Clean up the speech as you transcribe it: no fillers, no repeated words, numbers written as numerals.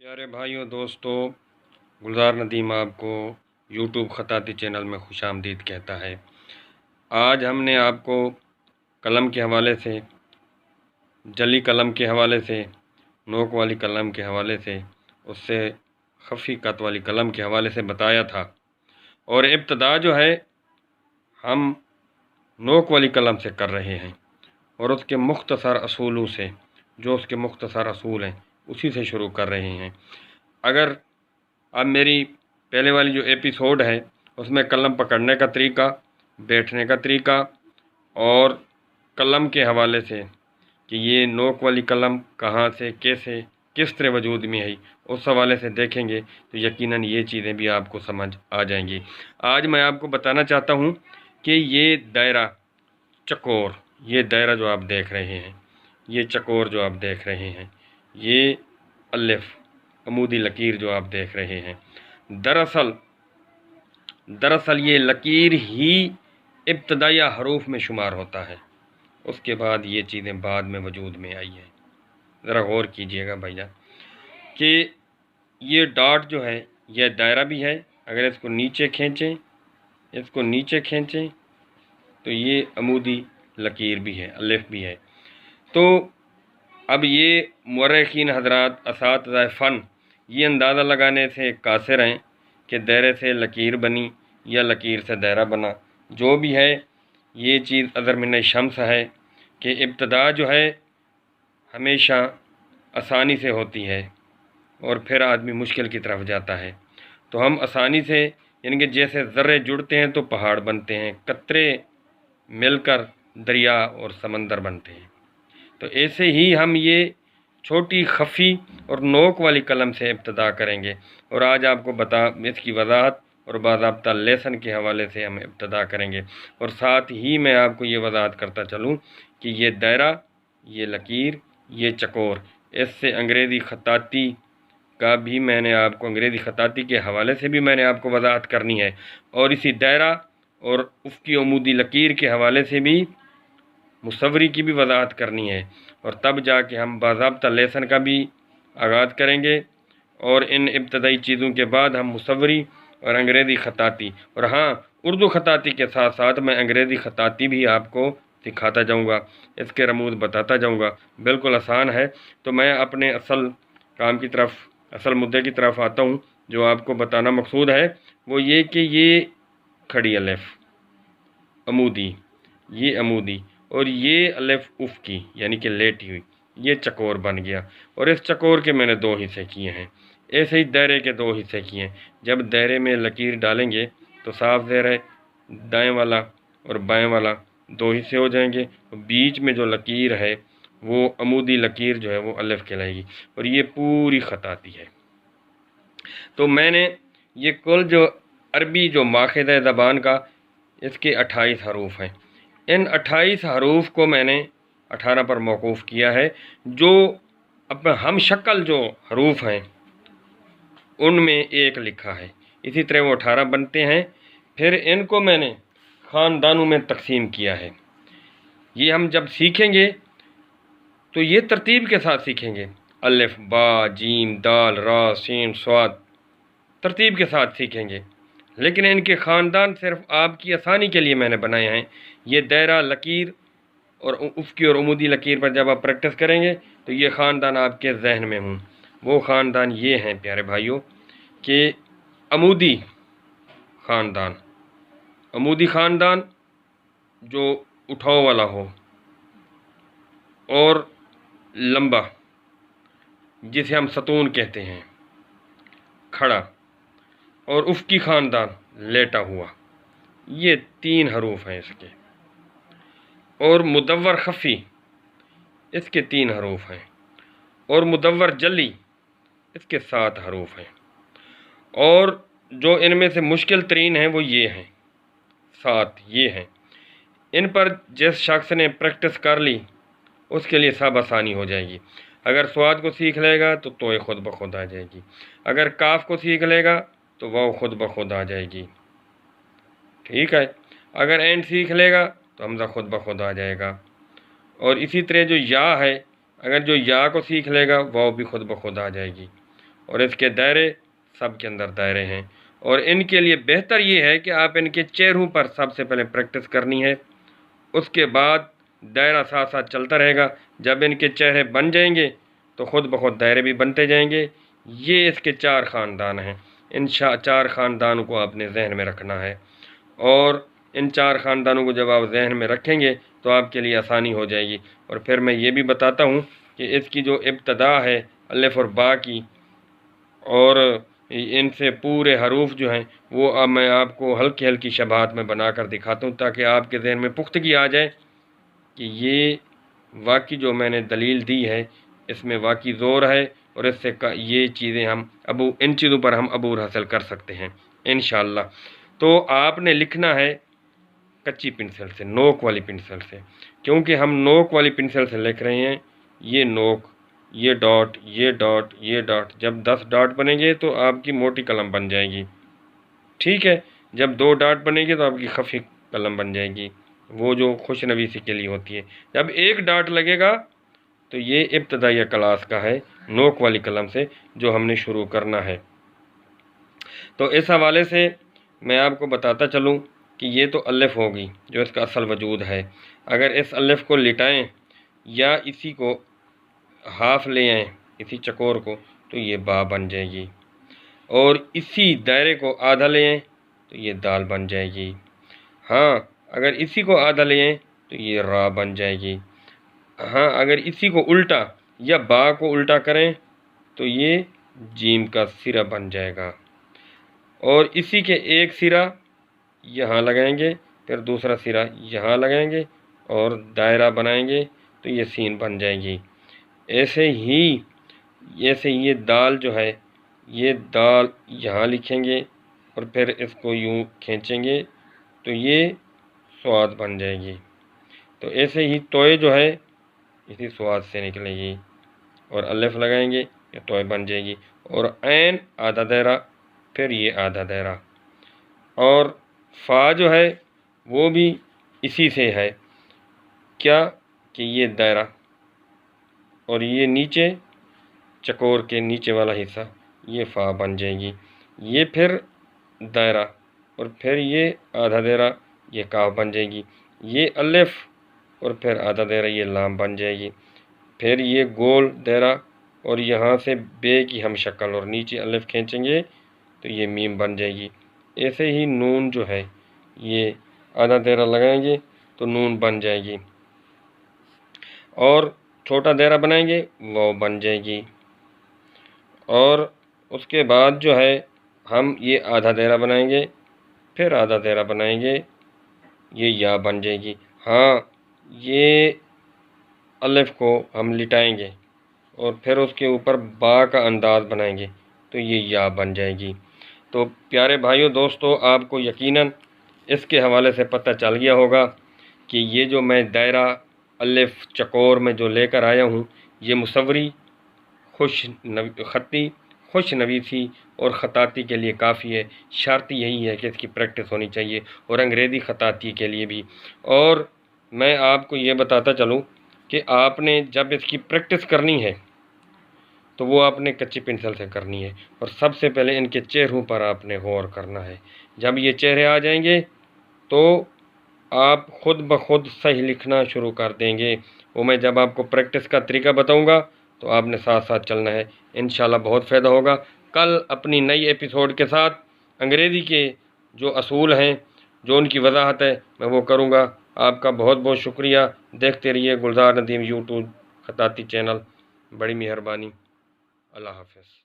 प्यारे भाइयों दोस्तों, गुलजार नदीम आपको यूट्यूब ख़ताती चैनल में खुशामदीद कहता है। आज हमने आपको कलम के हवाले से, जली कलम के हवाले से, नोक वाली कलम के हवाले से, उससे खफ़ी कत वाली कलम के हवाले से बताया था। और इब्तदा जो है हम नोक वाली कलम से कर रहे हैं और उसके मुख्तसर असूलों से, जो उसके मुख्तसर असूल हैं उसी से शुरू कर रहे हैं। अगर अब मेरी पहले वाली जो एपिसोड है उसमें कलम पकड़ने का तरीका, बैठने का तरीका और कलम के हवाले से कि ये नोक वाली कलम कहाँ से, कैसे, किस तरह वजूद में है, उस हवाले से देखेंगे तो यकीनन ये चीज़ें भी आपको समझ आ जाएंगी। आज मैं आपको बताना चाहता हूँ कि ये दायरा चकोर, ये दायरा जो आप देख रहे हैं, ये चकोर जो आप देख रहे हैं, ये अलिफ अमूदी लकीर जो आप देख रहे हैं, दरअसल ये लकीर ही इब्तदाई हरूफ में शुमार होता है। उसके बाद ये चीज़ें बाद में वजूद में आई हैं। ज़रा गौर कीजिएगा भैया कि ये डॉट जो है यह दायरा भी है। अगर इसको नीचे खींचें, इसको नीचे खींचें तो ये अमूदी लकीर भी है, अलिफ भी है। तो अब ये मुर्रिखीन हज़रात, असातिज़ा फ़न ये अंदाज़ा लगाने से कासिर हैं कि दायरे से लकीर बनी या लकीर से दायरा बना। जो भी है ये चीज़ अज़र मिन शम्स है कि इब्तदा जो है हमेशा आसानी से होती है और फिर आदमी मुश्किल की तरफ जाता है। तो हम आसानी से, यानी कि जैसे ज़र्रे जुड़ते हैं तो पहाड़ बनते हैं, कतरे मिलकर दरिया और समंदर बनते हैं। तो ऐसे ही हम ये छोटी खफ़ी और नोक वाली कलम से इब्तदा करेंगे और आज आपको इसकी वजाहत और बाज़ाब्ता लेसन के हवाले से हम इब्तदा करेंगे। और साथ ही मैं आपको ये वजाहत करता चलूँ कि ये दायरा, ये लकीर, ये चकोर, इससे अंग्रेज़ी ख़ताती का भी मैंने आपको, अंग्रेज़ी ख़ताती के हवाले से भी मैंने आपको वजाहत करनी है और इसी दायरा और उसकी अमूदी लकीर के हवाले से भी मुसव्वरी की भी वजाहत करनी है। और तब जाके हम बाज़ाब्ता लेसन का भी आगाज़ करेंगे और इन इब्तदाई चीज़ों के बाद हम मुसव्वरी और अंग्रेज़ी ख़ताती, और हाँ, उर्दू ख़ताती के साथ साथ मैं अंग्रेज़ी ख़ताती भी आपको सिखाता जाऊँगा, इसके रमूज़ बताता जाऊँगा। बिल्कुल आसान है। तो मैं अपने असल काम की तरफ, असल मुद्दे की तरफ आता हूँ। जो आपको बताना मकसूद है वो ये कि ये खड़ी अलिफ अमूदी, ये अमूदी और ये अलिफ उफ़की यानी कि लेटी हुई, ये चकोर बन गया। और इस चकोर के मैंने दो हिस्से किए हैं। ऐसे ही दायरे के दो हिस्से किए हैं। जब दायरे में लकीर डालेंगे तो साफ ज़ाहिर है दाएँ वाला और बाएँ वाला दो हिस्से हो जाएंगे। तो बीच में जो लकीर है वो अमूदी लकीर जो है वो अलिफ कहलाएगी और ये पूरी ख़ताती है। तो मैंने ये कुल जो अरबी जो माखज़ है ज़बान का, इसके 28 हरूफ हैं। इन 28 हरूफ को मैंने 18 पर मौकूफ़ किया है। जो अब हम शक्ल जो हरूफ हैं उनमें एक लिखा है, इसी तरह वो 18 बनते हैं। फिर इनको मैंने ख़ानदानों में तकसीम किया है। ये हम जब सीखेंगे तो ये तरतीब के साथ सीखेंगे, अलिफ, बा, जीम, दाल, रा, सीन, स्वाद, तरतीब के साथ सीखेंगे। लेकिन इनके ख़ानदान सिर्फ आपकी आसानी के लिए मैंने बनाए हैं। ये दायरा, लकीर और उफ़की और अमूदी लकीर पर जब आप प्रैक्टिस करेंगे तो ये ख़ानदान आपके जहन में हों। वो ख़ानदान ये हैं प्यारे भाइयों कि अमूदी ख़ानदान, अमूदी ख़ानदान जो उठाव वाला हो और लंबा, जिसे हम सतून कहते हैं, खड़ा, और उफ़की ख़ानदान लेटा हुआ। ये 3 हरूफ हैं इसके। और मुदव्वर खफ़ी, इसके 3 हरूफ हैं। और मुदव्वर जली, इसके 7 हरूफ हैं। और जो इनमें से मुश्किल तरीन हैं वो ये हैं, 7 ये हैं। इन पर जिस शख्स ने प्रैक्टिस कर ली उसके लिए सब आसानी हो जाएगी। अगर स्वाद को सीख लेगा तो तोय खुद ब खुद आ जाएगी। अगर काफ को सीख लेगा तो वाव खुद ब खुद आ जाएगी। ठीक है। अगर एंड सीख लेगा तो हमज़ा खुद ब खुद आ जाएगा। और इसी तरह जो या है, अगर जो या को सीख लेगा वाव भी खुद ब खुद आ जाएगी। اور اس کے دائرے سب کے اندر دائرے ہیں، اور ان کے لیے بہتر یہ ہے کہ آپ ان کے چہروں پر سب سے پہلے پریکٹس کرنی ہے، اس کے بعد دائرہ ساتھ ساتھ چلتا رہے گا۔ جب ان کے چہرے بن جائیں گے تو خود بخود دائرے بھی بنتے جائیں گے۔ یہ اس کے 4 خاندان ہیں، ان 4 خاندانوں کو آپ نے ذہن میں رکھنا ہے، اور ان 4 خاندانوں کو جب آپ ذہن میں رکھیں گے تو آپ کے لیے آسانی ہو جائے گی۔ اور پھر میں یہ بھی بتاتا ہوں کہ اس کی جو ابتدا ہے الف اور با کی، اور ان سے پورے حروف جو ہیں وہ اب میں آپ کو ہلکی ہلکی شباہت میں بنا کر دکھاتا ہوں، تاکہ آپ کے ذہن میں پختگی آ جائے کہ یہ واقعی جو میں نے دلیل دی ہے اس میں واقعی زور ہے، اور اس سے یہ چیزیں ہم ان چیزوں پر ہم عبور حاصل کر سکتے ہیں انشاءاللہ۔ تو آپ نے لکھنا ہے کچی پنسل سے، نوک والی پنسل سے، کیونکہ ہم نوک والی پنسل سے لکھ رہے ہیں۔ یہ نوک، یہ ڈاٹ، یہ ڈاٹ، یہ ڈاٹ، جب 10 ڈاٹ بنیں گے تو آپ کی موٹی قلم بن جائے گی، ٹھیک ہے۔ جب 2 ڈاٹ بنے گی تو آپ کی خفیف قلم بن جائے گی، وہ جو خوش نویسی کے لیے ہوتی ہے۔ جب 1 ڈاٹ لگے گا تو یہ ابتدائیہ کلاس کا ہے، نوک والی قلم سے جو ہم نے شروع کرنا ہے۔ تو اس حوالے سے میں آپ کو بتاتا چلوں کہ یہ تو الف ہوگی جو اس کا اصل وجود ہے۔ اگر اس الف کو لٹائیں یا اسی کو ہاف لے آئیں، اسی چکور کو، تو یہ با بن جائے گی، اور اسی دائرے کو آدھا لے آئیں تو یہ دال بن جائے گی۔ ہاں اگر اسی کو آدھا لے آئیں تو یہ را بن جائے گی۔ ہاں اگر اسی کو الٹا یا با کو الٹا کریں تو یہ جیم کا سرا بن جائے گا، اور اسی کے ایک سرا یہاں لگائیں گے، پھر دوسرا سرا یہاں لگائیں گے اور دائرہ بنائیں گے تو یہ سین بن جائے گی۔ ایسے ہی یہ دال جو ہے، یہ دال یہاں لکھیں گے اور پھر اس کو یوں کھینچیں گے تو یہ سواد بن جائے گی۔ تو ایسے ہی توئے جو ہے اسی سواد سے نکلے گی، اور الف لگائیں گے یہ توئے بن جائے گی، اور عین آدھا دائرہ، پھر یہ آدھا دائرہ، اور فا جو ہے وہ بھی اسی سے ہے، کیا کہ یہ دائرہ، اور یہ نیچے چکور کے نیچے والا حصہ یہ فا بن جائے گی، یہ پھر دائرہ، اور پھر یہ آدھا دائرہ یہ کاف بن جائے گی، یہ الف اور پھر آدھا دائرہ یہ لام بن جائے گی، پھر یہ گول دائرہ، اور یہاں سے بے کی ہم شکل، اور نیچے الف کھینچیں گے تو یہ میم بن جائے گی۔ ایسے ہی نون جو ہے یہ آدھا دائرہ لگائیں گے تو نون بن جائے گی، اور چھوٹا دائرہ بنائیں گے واو بن جائے گی، اور اس کے بعد جو ہے ہم یہ آدھا دائرہ بنائیں گے، پھر آدھا دائرہ بنائیں گے، یہ یا بن جائے گی۔ ہاں یہ الف کو ہم لٹائیں گے اور پھر اس کے اوپر با کا انداز بنائیں گے تو یہ یا بن جائے گی۔ تو پیارے بھائیوں دوستو، آپ کو یقیناً اس کے حوالے سے پتہ چل گیا ہوگا کہ یہ جو میں دائرہ الف چکور میں جو لے کر آیا ہوں، یہ مصوری، خطی، خوش نویسی اور خطاطی کے لیے کافی ہے۔ شرط یہی ہے کہ اس کی پریکٹس ہونی چاہیے، اور انگریزی خطاطی کے لیے بھی۔ اور میں آپ کو یہ بتاتا چلوں کہ آپ نے جب اس کی پریکٹس کرنی ہے تو وہ آپ نے کچی پنسل سے کرنی ہے، اور سب سے پہلے ان کے چہروں پر آپ نے غور کرنا ہے۔ جب یہ چہرے آ جائیں گے تو آپ خود بخود صحیح لکھنا شروع کر دیں گے۔ وہ میں جب آپ کو پریکٹس کا طریقہ بتاؤں گا تو آپ نے ساتھ ساتھ چلنا ہے، انشاءاللہ بہت فائدہ ہوگا۔ کل اپنی نئی ایپیسوڈ کے ساتھ انگریزی کے جو اصول ہیں، جو ان کی وضاحت ہے، میں وہ کروں گا۔ آپ کا بہت بہت شکریہ۔ دیکھتے رہیے گلزار ندیم یوٹیوب خطاطی چینل۔ بڑی مہربانی۔ اللہ حافظ۔